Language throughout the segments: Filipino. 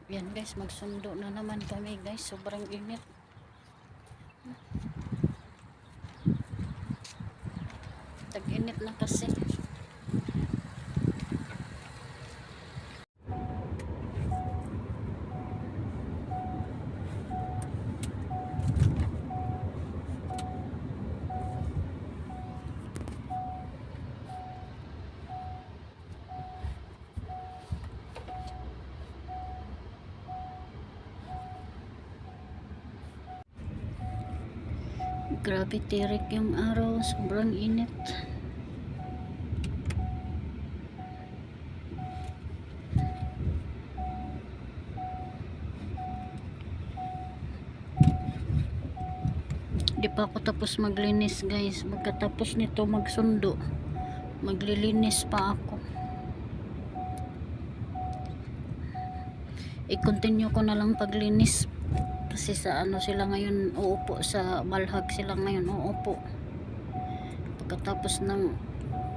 Yan guys, magsundo na naman kami guys. Sobrang init. Tag-init na kasi. Grabe tirik yung araw. Sobrang init. Di pa ako tapos maglinis guys. Pagkatapos nito magsundo, maglilinis pa ako. I-continue ko na lang paglinis kasi sa ano sila ngayon uupo, sa balhag sila ngayon uupo. Pagkatapos ng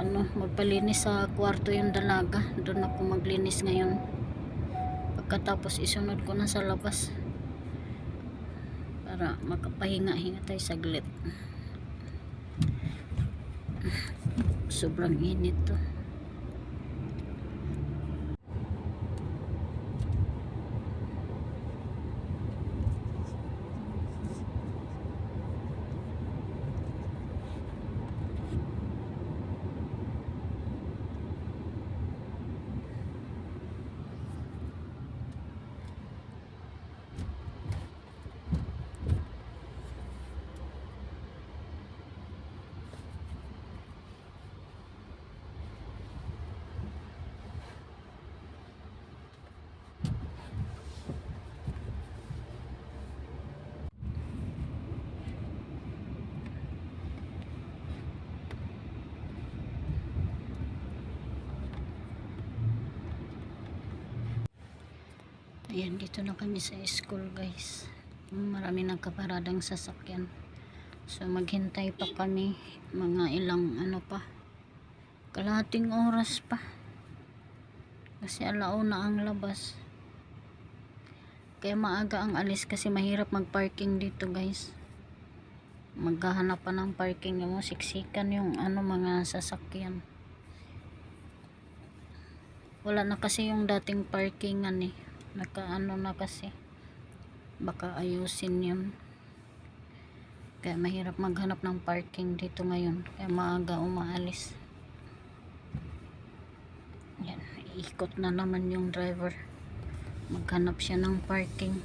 ano magpalinis sa kwarto yung dalaga, doon ako maglinis ngayon. Pagkatapos isunod ko na sa labas para makapahinga-hinga tayo saglit. Sobrang init to. Ayan, dito na kami sa school guys. Marami nagkaparadang sasakyan. So maghintay pa kami mga ilang ano pa. Kalahating oras pa. Kasi alauna ang labas. Kaya maaga ang alis kasi mahirap magparking dito guys. Maghahanap pa ng parking mo, siksikan yung ano mga sasakyan. Wala na kasi yung dating parkingan eh. Nakaano na kasi, baka ayusin yun, kaya mahirap maghanap ng parking dito ngayon, kaya maaga umaalis. Yan, iikot na naman yung driver, maghanap siya ng parking.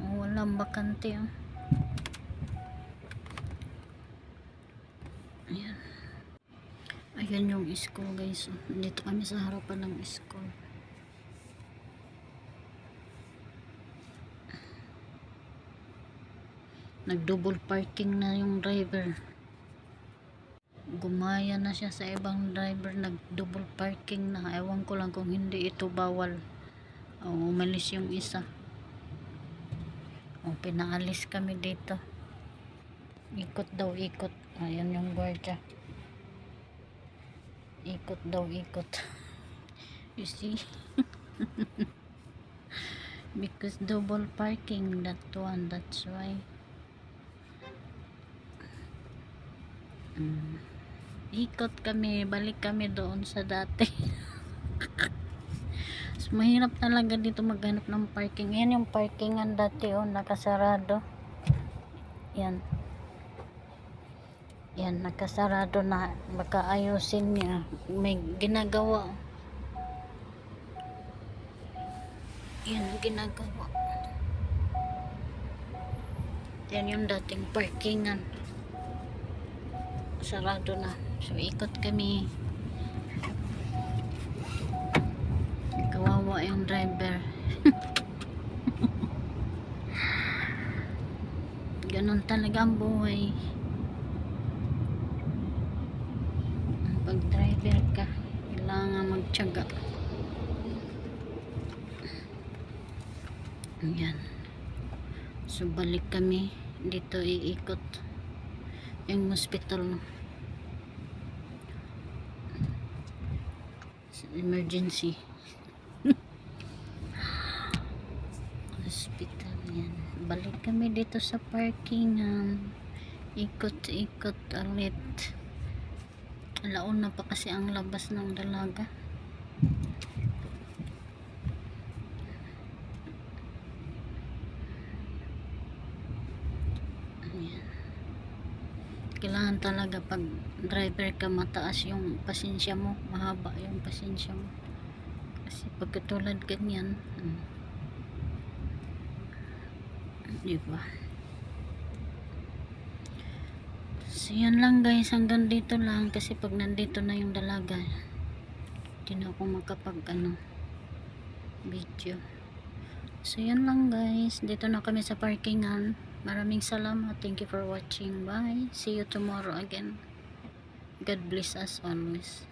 Walang bakante oh. Ayan. Ayan yung school guys. Dito kami sa harapan ng school. Nag-double parking na yung driver. Gumaya na siya sa ibang driver. Nag-double parking na. Ewan ko lang kung hindi ito bawal. Umalis yung isa. Pinaalis kami dito. Ikot daw, ikot. Ayan yung guardia. Ikot daw, ikot. You see? Because double parking, that one, that's why. Ikot kami, balik kami doon sa dati. So, mahirap talaga dito maghanap ng parking. Yan yung parkingan dati oh, nakasarado. Yan. Yan, nakasarado na. Baka ayusin niya. May ginagawa. Yan, ginagawa. Yan yung dating parkingan. Sarado na. So, ikot kami. Kawawa yung driver. Ganon talaga ang buhay. Pag driver ka, kailangan magtiyaga. Ayan. So balik kami dito, iikot yung hospital, emergency. hospital. Yan. Balik kami dito sa parkingan. Ikot-ikot ulit. Alaon na pa kasi ang labas ng dalaga. Ayan. Kailangan talaga pag driver ka mataas yung pasensya mo, mahaba yung pasensya mo. Kasi pag katulad ganyan, diba? So yan lang guys, hanggang dito lang kasi pag nandito na yung dalaga, hindi na ako makapag video. So yan lang guys, dito na kami sa parkingan. Maraming salamat, thank you for watching, bye, see you tomorrow again. God bless us always.